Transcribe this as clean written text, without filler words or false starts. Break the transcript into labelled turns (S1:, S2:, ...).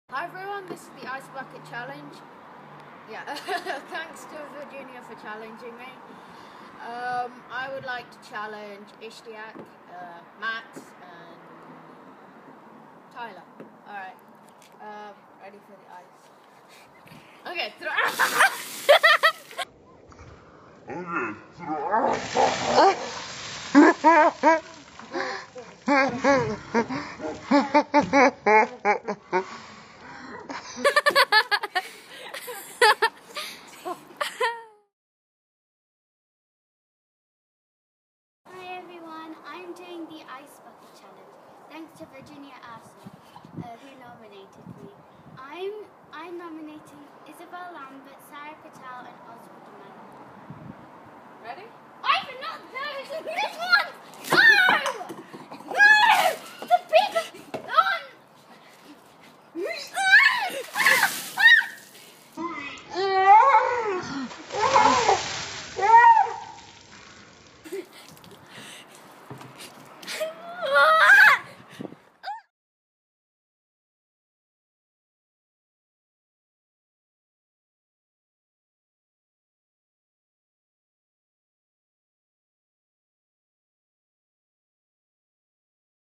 S1: Hi everyone, this is the Ice Bucket Challenge. Yeah, thanks to Virginia for challenging me. I would like to challenge Ishtiaq, Max, and Tyler. Alright, ready for the ice. Okay,
S2: Hi everyone, I'm doing the Ice Bucket Challenge. Thanks to Virginia Arsenal, who nominated me. I'm nominating Isabel Lambert, Sarah Patel and Oswald Mann.
S1: Ready?
S2: I'm not this one!